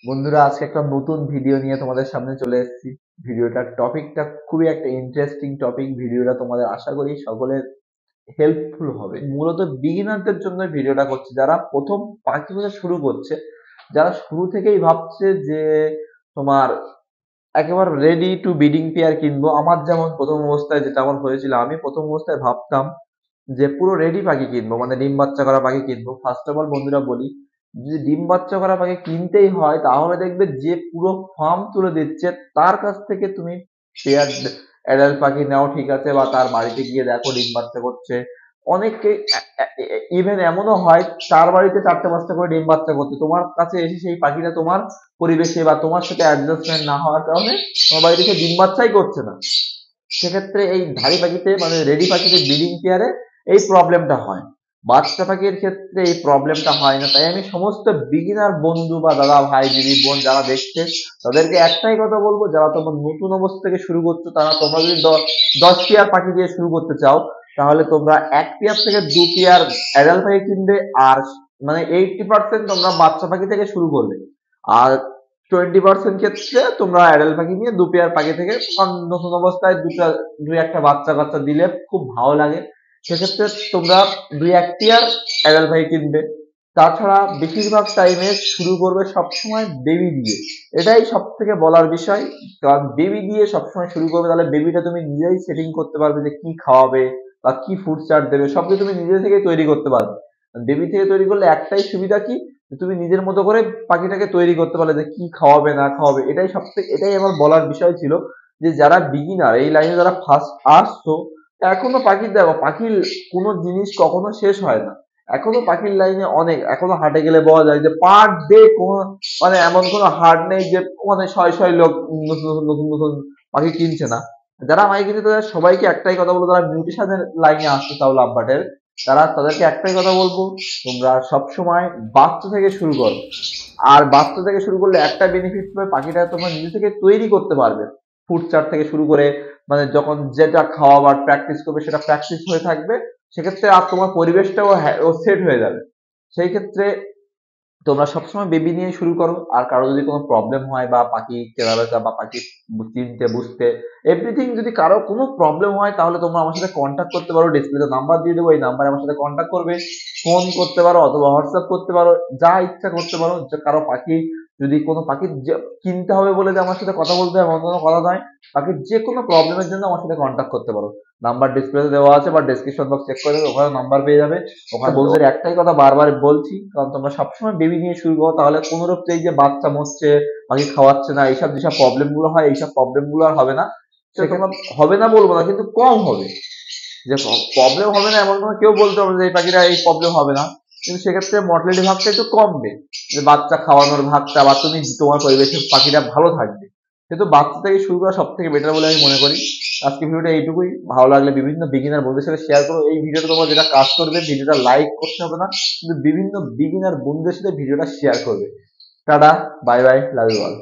বন্ধুরা, আজকে একটা নতুন ভিডিও নিয়ে তোমাদের সামনে চলে এসেছি। ভিডিওটার টপিকটা খুবই একটা ইন্টারেস্টিং টপিক। ভিডিওটা তোমাদের আশা করি সকলের হেল্পফুল হবে। মূলত বিগিনারদের জন্য ভিডিওটা করছি, যারা প্রথম পাখি পোষা শুরু করছে, যারা শুরু থেকেই ভাবছে যে তোমার একেবারে রেডি টু বিডিং পেয়ার কিনবো। আমার যেমন প্রথম অবস্থায় যেটা আমার হয়েছিল, আমি প্রথম অবস্থায় ভাবতাম যে পুরো রেডি পাখি কিনবো, মানে ডিম বাচ্চা করা পাখি কিনবো। ফার্স্ট অফ অল বন্ধুরা বলি, যদি ডিম বাচ্চা করা পাখি কিনতেই হয় তাহলে দেখবে যে পুরো ফার্ম তুলে দিচ্ছে তার কাছ থেকে তুমি পেয়ার অ্যাডাল্ট পাখি নাও, ঠিক আছে, বা তার বাড়িতে গিয়ে দেখো ডিম বাচ্চা করছে। অনেকে ইভেন এমনও হয় তার বাড়িতে চারটে পাঁচটা করে ডিম বাচ্চা করতে, তোমার কাছে এসে সেই পাখিটা তোমার পরিবেশে বা তোমার সাথে অ্যাডজাস্টমেন্ট না হওয়ার কারণে তোমার বাড়িতে সে ডিম বাচ্চাই করছে না। সেক্ষেত্রে এই ধাড়ি পাখিতে মানে রেডি পাখিতে ব্রিডিং পেয়ারে এই প্রবলেমটা হয়। বাচ্চা পাখির ক্ষেত্রে এই প্রবলেমটা হয় না। তাই আমি সমস্ত বিগিনার বন্ধু বা দাদা ভাই দিদি বোন যারা দেখছে তাদেরকে একটাই কথা বলবো, যারা তোমার নতুন অবস্থা থেকে শুরু করছো, তারা তোমরা যদি 10 পেয়ার পাখি দিয়ে শুরু করতে চাও তাহলে তোমরা 1 পেয়ার থেকে 2 পেয়ার অ্যাডাল্ট পাখি কিনবে, আর মানে 80% তোমরা বাচ্চা পাখি থেকে শুরু করবে। আর 20% ক্ষেত্রে তোমরা অ্যাডাল্ট পাখি নিয়ে 2 পেয়ার পাখি থেকে, কারণ নতুন অবস্থায় দুই একটা বাচ্চা কাচ্চা দিলে খুব ভালো লাগে। সেক্ষেত্রে তোমরা 2-1 পেয়ার অ্যাডাল্ট পাখি কিনবে। তাছাড়া বেশিরভাগ টাইমে শুরু করবে সবসময় বেবি দিয়ে। এটাই সব থেকে বলার বিষয়, কারণ বেবি দিয়ে সবসময় শুরু করবে, তাহলে বেবিটা তুমি নিজেই সেটিং করতে পারবে যে কি খাওয়াবে বা কি ফুড চার্ট দেবে, সবকিছু তুমি নিজে থেকে তৈরি করতে পারবে। বেবি থেকে তৈরি করলে একটাই সুবিধা কি, তুমি নিজের মতো করে পাখিটাকে তৈরি করতে পারলে যে কি খাওয়াবে না খাওয়াবে। এটাই সবথেকে, এটাই আমার বলার বিষয় ছিল যে যারা বিগিনার, এই লাইনে যারা ফার্স্ট আসছো, এখনো পাখির দেখো, পাখির কোনো জিনিস কখনো শেষ হয় না। এখনো পাখির লাইনে অনেক, এখনো হাটে গেলে বলা যায় যে পার ডে কোন মানে এমন কোনো হাট নেই যে মানে শয়ে শয়ে লোক নতুন নতুন নতুন নতুন পাখি কিনছে না। যারা পাখি কিনছে তাদের সবাইকে একটাই কথা বলবো, যারা মিউটেশনের লাইনে আসছে তাও লাভবাটের, তারা তাদেরকে একটাই কথা বলবো, তোমরা সবসময় বাচ্চা থেকে শুরু করো। আর বাচ্চা থেকে শুরু করলে একটা বেনিফিট পাবে, পাখিটা তোমরা নিজে থেকে তৈরি করতে পারবে। ফুড চার্ট থেকে শুরু করে মানে যখন যেটা খাওয়াবার প্র্যাকটিস করবে সেটা প্র্যাকটিস হয়ে থাকবে। সেক্ষেত্রে আর তোমার পরিবেশটাও সেট হয়ে যাবে। সেই ক্ষেত্রে তোমরা সবসময় বেবি নিয়ে শুরু করো। আর কারো যদি কোনো প্রবলেম হয় বা পাখি কেনাবেচা বা পাখি চিনতে বুঝতে এভরিথিং, যদি কারো কোনো প্রবলেম হয় তাহলে তোমরা আমার সাথে কন্ট্যাক্ট করতে পারো। ডিসপ্লেতে নাম্বার দিয়ে দেবো, এই নাম্বারে আমার সাথে কন্ট্যাক্ট করবে, ফোন করতে পারো অথবা হোয়াটসঅ্যাপ করতে পারো, যা ইচ্ছা করতে পারো। যে কারো পাখি যদি কোনো পাখি কিনতে হবে বলে যে আমার সাথে কথা বলতে হবে এমন কোনো কথা নয়। পাখির যে কোনো প্রবলেমের জন্য আমার সাথে কন্ট্যাক্ট করতে পারো। নাম্বার ডিসপ্লেতে দেওয়া আছে বা ডেসক্রিপশন বক্স চেক করে দেবে, ওখানে নাম্বার পেয়ে যাবে। ওখানে বন্ধুদের একটাই কথা বারবার বলছি, কারণ তোমরা সবসময় বেবি নিয়ে শুরু করো, তাহলে কোনোরূপ এই যে বাচ্চা মরছে, পাখি খাওয়াচ্ছে না, এইসব যেসব প্রবলেম গুলো হয়, এইসব প্রবলেম গুলো আর হবে না। সে তোমরা হবে না বলবো না, কিন্তু কম হবে। যে প্রবলেম হবে না এমন কোনো কেউ বলতে হবে যে এই পাখিটা এই প্রবলেম হবে না, কিন্তু সেক্ষেত্রে মর্টালিটি ভাগটা একটু কমবে। যে বাচ্চা খাওয়ানোর ভাগটা বা তুমি তোমার পরিবেশে পাখিটা ভালো থাকবে। কিন্তু বাচ্চা থেকে শুরু করা সব থেকে বেটার বলে আমি মনে করি। আজকে ভিডিওটা এইটুকুই। ভালো লাগলে বিভিন্ন বিগিনার বন্ধুদের সাথে শেয়ার করো। এই ভিডিওটা তোমার যেটা কাজ করবে, ভিডিওটা লাইক করতে হবে না, কিন্তু বিভিন্ন বিগিনার বন্ধুদের সাথে ভিডিওটা শেয়ার করবে। Tata, bye bye, love you all.